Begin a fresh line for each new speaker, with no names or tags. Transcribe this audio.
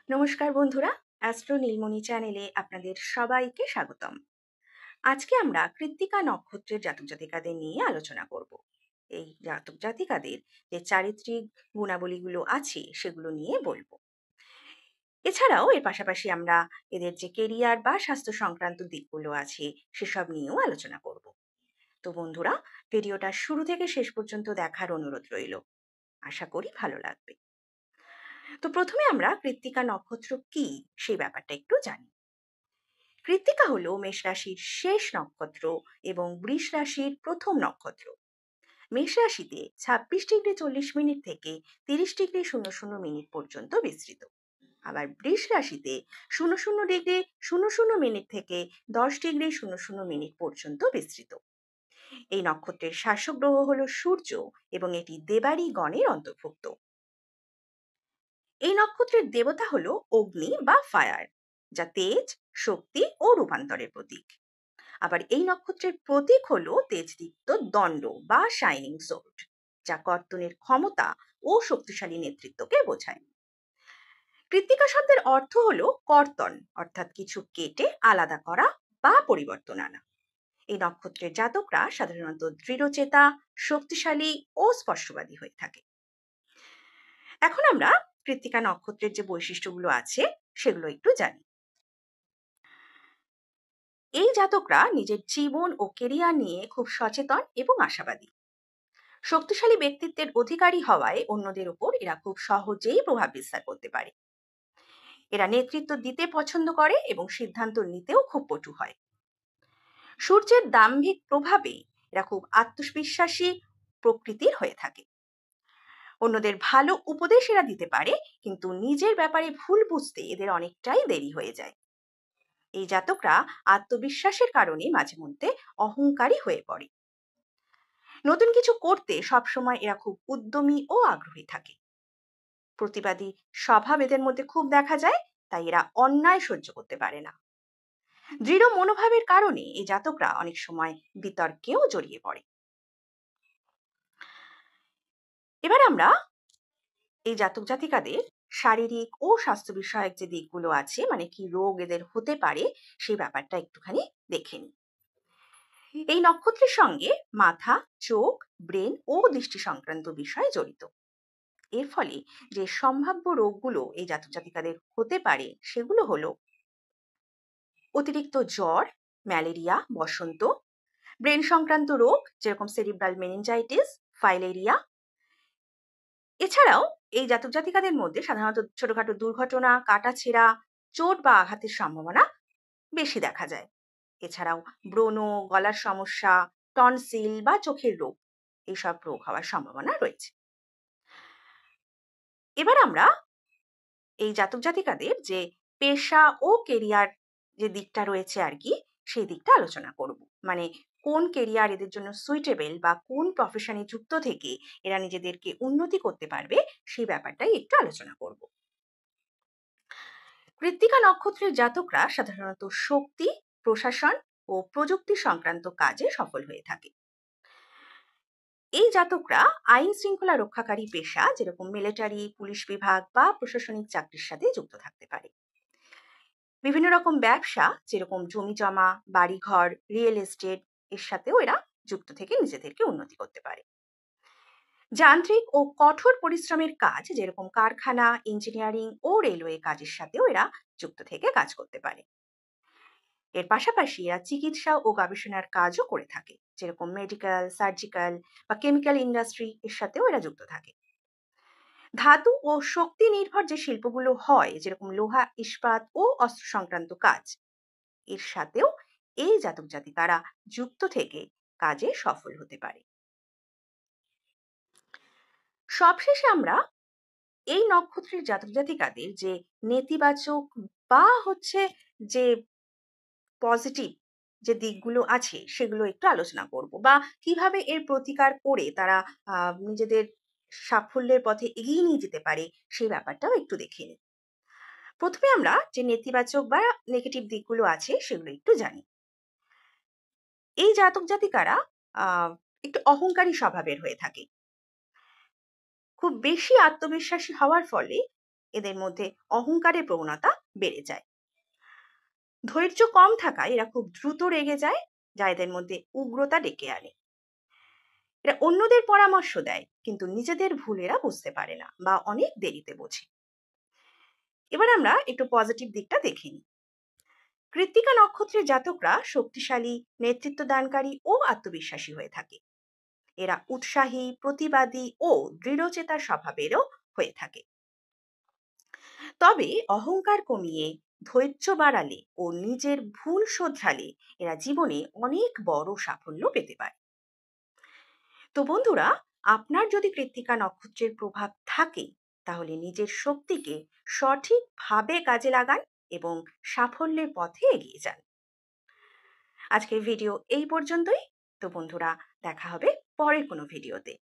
নমস্কার বন্ধুরা, অ্যাস্ট্রো নীলমণি চ্যানেলে আপনাদের সবাইকে স্বাগতম। আজকে আমরা কৃত্তিকা নক্ষত্রের জাতক জাতিকাদের নিয়ে আলোচনা করব। এই জাতক জাতিকাদের যে চারিত্রিক গুণাবলীগুলো আছে সেগুলো নিয়ে বলবো। এছাড়াও এর পাশাপাশি আমরা এদের যে কেরিয়ার বা স্বাস্থ্য সংক্রান্ত দিকগুলো আছে সেসব নিয়েও আলোচনা করব। তো বন্ধুরা, ভিডিওটা শুরু থেকে শেষ পর্যন্ত দেখার অনুরোধ রইল। আশা করি ভালো লাগবে। তো প্রথমে আমরা কৃত্তিকা নক্ষত্র কি সেই ব্যাপারটা একটু জানি। কৃত্তিকা হলো মেষ রাশির শেষ নক্ষত্র এবং বৃষ রাশির প্রথম নক্ষত্র। মেষ রাশিতে 26°40' থেকে 30°00' পর্যন্ত বিস্তৃত। আবার বৃষ রাশিতে 00°00' থেকে 10°00' পর্যন্ত বিস্তৃত। এই নক্ষত্রের শাসক গ্রহ হলো সূর্য এবং এটি দেবারী গণের অন্তর্ভুক্ত। এই নক্ষত্রের দেবতা হলো অগ্নি বা ফায়ার, যা তেজ, শক্তি ও রূপান্তরের প্রতীক। আবার এই নক্ষত্রের প্রতীক হলো তেজদীপ্ত দণ্ড বা শাইনিং সোর্ড, যা কর্তনের ক্ষমতা ও শক্তিশালী নেতৃত্বকে বোঝায়। কৃত্তিকা শব্দের অর্থ হলো কর্তন, অর্থাৎ কিছু কেটে আলাদা করা বা পরিবর্তন আনা। এই নক্ষত্রের জাতকরা সাধারণত দৃঢ়চেতা, শক্তিশালী ও স্পষ্টবাদী হয়ে থাকে। এখন আমরা কৃত্তিকা নক্ষত্রের যে বৈশিষ্ট্যগুলো আছে সেগুলো একটু জানি। এই জাতকরা নিজের জীবন ও কেরিয়ার নিয়ে খুব সচেতন এবং আশাবাদী। শক্তিশালী ব্যক্তিত্বের অধিকারী হওয়ায় অন্যদের উপর এরা খুব সহজেই প্রভাব বিস্তার করতে পারে। এরা নেতৃত্ব দিতে পছন্দ করে এবং সিদ্ধান্ত নিতেও খুব পটু হয়। সূর্যের দাম্ভিক প্রভাবে এরা খুব আত্মবিশ্বাসী প্রকৃতির হয়ে থাকে। অন্যদের ভালো উপদেশ এরা দিতে পারে, কিন্তু নিজের ব্যাপারে ভুল বুঝতে এদের অনেকটাই দেরি হয়ে যায়। এই জাতকরা আত্মবিশ্বাসের কারণে মাঝে মধ্যে অহংকারী হয়ে পড়ে। নতুন কিছু করতে সবসময় এরা খুব উদ্যমী ও আগ্রহী থাকে। প্রতিবাদী স্বভাব এদের মধ্যে খুব দেখা যায়, তাই এরা অন্যায় সহ্য করতে পারে না। দৃঢ় মনোভাবের কারণে এই জাতকরা অনেক সময় বিতর্কেও জড়িয়ে পড়ে। এবার আমরা এই জাতক জাতিকাদের শারীরিক ও স্বাস্থ্য বিষয়ক যে দিকগুলো আছে, মানে কি রোগ এদের হতে পারে, সেই ব্যাপারটা একটুখানি দেখে নিই। এই নক্ষত্রের সঙ্গে মাথা, চোখ, ব্রেন ও দৃষ্টি সংক্রান্ত বিষয় জড়িত। এর ফলে যে সম্ভাব্য রোগগুলো এই জাতক জাতিকাদের হতে পারে সেগুলো হলো অতিরিক্ত জ্বর, ম্যালেরিয়া, বসন্ত, ব্রেন সংক্রান্ত রোগ যেরকম সেরিব্রাল মেনিনজাইটিস, ফাইলেরিয়া। এছাড়াও এই জাতক জাতিকাদের মধ্যে সাধারণত ছোটখাটো দুর্ঘটনা, কাটাছেঁড়া, চোট বা আঘাতের সম্ভাবনা বেশি দেখা যায়। এছাড়াও ব্রণ, গলার সমস্যা, টনসিল বা চোখের রোগ, এইসব রোগ হওয়ার সম্ভাবনা রয়েছে। এবার আমরা এই জাতক জাতিকাদের যে পেশা ও কেরিয়ার যে দিকটা রয়েছে আর কি, সেই দিকটা আলোচনা করব। মানে কোন কেরিয়ার এদের জন্য সুইটেবল বা কোন প্রফেশনে যুক্ত থেকে এরা নিজেদেরকে উন্নতি করতে পারবে, সেই ব্যাপারটাই একটু আলোচনা করব। কৃত্তিকা নক্ষত্রের জাতকরা সাধারণত শক্তি, প্রশাসন ও প্রযুক্তি সংক্রান্ত কাজে সফল হয়ে থাকে। এই জাতকরা আইন শৃঙ্খলা রক্ষাকারী পেশা যেরকম মিলিটারি, পুলিশ বিভাগ বা প্রশাসনিক চাকরির সাথে যুক্ত থাকতে পারে। বিভিন্ন রকম ব্যবসা যেরকম জমি জমা, বাড়িঘর, রিয়েল এস্টেট, এর সাথেও এরা যুক্ত থেকে নিজেদেরকে উন্নতি করতে পারে। যান্ত্রিক ও কঠোর পরিশ্রমের কাজ যেরকম কারখানা, ইঞ্জিনিয়ারিং ও রেলওয়ে কাজের সাথেও এরা যুক্ত থেকে কাজ করতে পারে। এর পাশাপাশি এরা চিকিৎসা ও গবেষণার কাজও করে থাকে, যেরকম মেডিকেল, সার্জিক্যাল বা কেমিক্যাল ইন্ডাস্ট্রি, এর সাথেও এরা যুক্ত থাকে। ধাতু ও শক্তি নির্ভর যে শিল্পগুলো হয় যেরকম লোহা, ইস্পাত ও অস্ত্র সংক্রান্ত কাজ, এর সাথেও এই জাতক জাতিকারা যুক্ত থেকে কাজে সফল হতে পারে। সবশেষে আমরা এই নক্ষত্রের জাতক জাতিকাদের যে নেতিবাচক বা যে পজিটিভ যে দিকগুলো আছে সেগুলো একটু আলোচনা করব, বা কিভাবে এর প্রতিকার করে তারা নিজেদের সাফল্যের পথে এগিয়ে নিয়ে যেতে পারে সেই ব্যাপারটাও একটু দেখে নিই। প্রথমে আমরা যে নেতিবাচক বা নেগেটিভ দিকগুলো আছে সেগুলো একটু জানি। এই জাতক জাতিকারা একটু অহংকারী স্বভাবের হয়ে থাকে। খুব বেশি আত্মবিশ্বাসী হওয়ার ফলে এদের মধ্যে অহংকারের প্রবণতা বেড়ে যায়। ধৈর্য কম থাকায় এরা খুব দ্রুত রেগে যায়, যা এদের মধ্যে উগ্রতা ডেকে আনে। এরা অন্যদের পরামর্শ দেয়, কিন্তু নিজেদের ভুল এরা বুঝতে পারে না বা অনেক দেরিতে বোঝে। এবার আমরা একটু পজিটিভ দিকটা দেখে নিই। কৃত্তিকা নক্ষত্রের জাতকরা শক্তিশালী, নেতৃত্ব দানকারী ও আত্মবিশ্বাসী হয়ে থাকে। এরা উৎসাহী, প্রতিবাদী ও দৃঢ়চেতা স্বভাবেরও হয়ে থাকে। তবে অহংকার কমিয়ে ধৈর্য বাড়ালে ও নিজের ভুল শোধরালে এরা জীবনে অনেক বড় সাফল্য পেতে পারে। তো বন্ধুরা, আপনার যদি কৃত্তিকা নক্ষত্রের প্রভাব থাকে, তাহলে নিজের শক্তিকে সঠিকভাবে কাজে লাগান এবং সাফল্যের পথে এগিয়ে যান। আজকের ভিডিও এই পর্যন্তই। তো বন্ধুরা, দেখা হবে পরের কোনো ভিডিওতে।